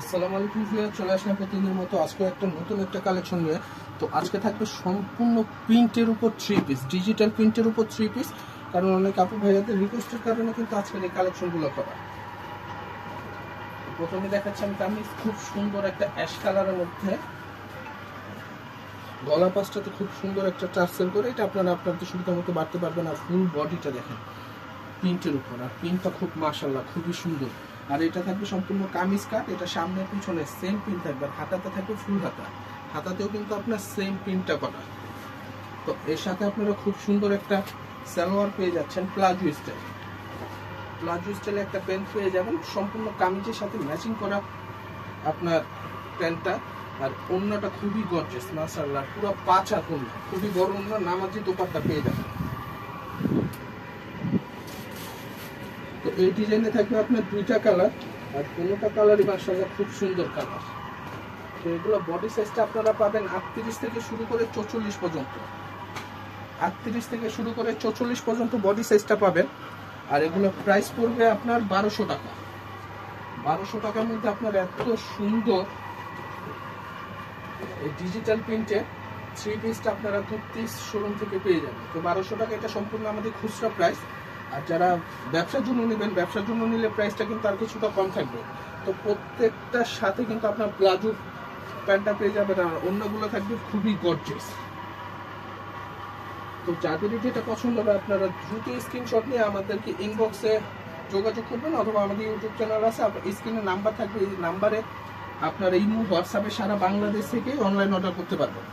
আসসালামু আলাইকুম ভিউয়ার, চলে আসলাম প্রতিদিনের মতো আজকে একটা নতুন কালেকশন নিয়ে। তো আজকে থাকবে সম্পূর্ণ প্রিন্টের উপর থ্রি পিস, ডিজিটাল প্রিন্টের উপর থ্রি পিস। কারণ অনেক আপু ভাইয়াদের রিকোয়েস্টের কারণে কিন্তু আজকের এই কালেকশনগুলো করা। প্রথমে দেখাচ্ছি আমি কামিজ, খুব সুন্দর একটা অ্যাশ কালারের মধ্যে, গলা পাশটাতে খুব সুন্দর একটা টার্সেল করে, এটা আপনারা আপনাদের সুবিধা মতো বাড়তে পারবেন। আর ফুল বডিটা দেখেন প্রিন্টের উপর, আর প্রিন্টটা খুব মাশাআল্লাহ খুবই সুন্দর। আর এটা থাকবে সম্পূর্ণ কামিজ কাট, এটা সামনে পিছনে সেম প্রিন্ট থাকবে। আর হাতাতে থাকবে ফুল হাতা, হাতাতেও কিন্তু আপনার সেম প্রিন্টটা করা। তো এর সাথে আপনারা খুব সুন্দর একটা সালোয়ার পেয়ে যাচ্ছেন, প্লাজো স্টাইল। প্লাজো স্টাইলে একটা প্যান্ট পেয়ে যাবেন সম্পূর্ণ কামিজের সাথে ম্যাচিং করা আপনার প্যান্টটা। আর ওড়নাটা খুবই গর্জিয়াস মাশাআল্লাহ, পুরো পাঁচা ওড়না, খুবই বড় ওড়না, নামাজি দোপাট্টা পেয়ে যাবেন। তো এই ডিজাইনে থাকবে আপনার দুইটা কালার, আর কোনোটা কালারই মাশাআল্লাহ খুব সুন্দর কালার। তো এগুলো বডি সাইজটা আপনারা পাবেন 38 থেকে শুরু করে 44 পর্যন্ত, 38 থেকে শুরু করে 44 পর্যন্ত বডি সাইজটা পাবেন। আর এগুলো প্রাইস পড়বে আপনার 1200 টাকা। 1200 টাকার মধ্যে আপনার এত সুন্দর এই ডিজিটাল প্রিন্টে থ্রি পিসটা আপনারা কুর্তিস শোরুম থেকে পেয়ে যাবেন। তো 1200 টাকা এটা সম্পূর্ণ আমাদের খুচরা প্রাইস। আর যারা ব্যবসার জন্য নেবেন, ব্যবসার জন্য নিলে প্রাইসটা কিন্তু আর কিছুটা কম থাকবে। তো প্রত্যেকটার সাথে কিন্তু আপনার প্লাজো প্যান্টটা পেয়ে যাবেন, আর অন্যগুলো থাকবে খুবই গর্জিয়াস। তো যাদেরই যেটা পছন্দ হবে আপনারা দ্রুত স্ক্রিনশট নিয়ে আমাদেরকে ইনবক্সে যোগাযোগ করবেন, অথবা আমাদের ইউটিউব চ্যানেল আছে, স্ক্রিনে নাম্বার থাকবে, এই নাম্বারে আপনারা ইমো হোয়াটসঅ্যাপে সারা বাংলাদেশ থেকে অনলাইন অর্ডার করতে পারবেন।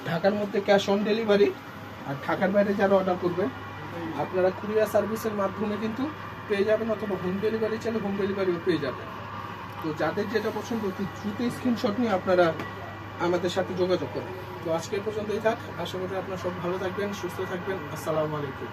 ঢাকার মধ্যে ক্যাশ অন ডেলিভারি, আর ঢাকার বাইরে যারা অর্ডার করবেন আপনারা কুরিয়ার সার্ভিসের মাধ্যমে কিন্তু পেয়ে যাবেন, অথবা হোম ডেলিভারি চাইলে হোম ডেলিভারিও পেয়ে যাবেন। তো যাদের যেটা পছন্দ অতি দ্রুত স্ক্রিনশট নিয়ে আপনারা আমাদের সাথে যোগাযোগ করুন। তো আজকে পর্যন্তই থাক, আশা করি আপনারা সব ভালো থাকবেন, সুস্থ থাকবেন। আসসালামু আলাইকুম।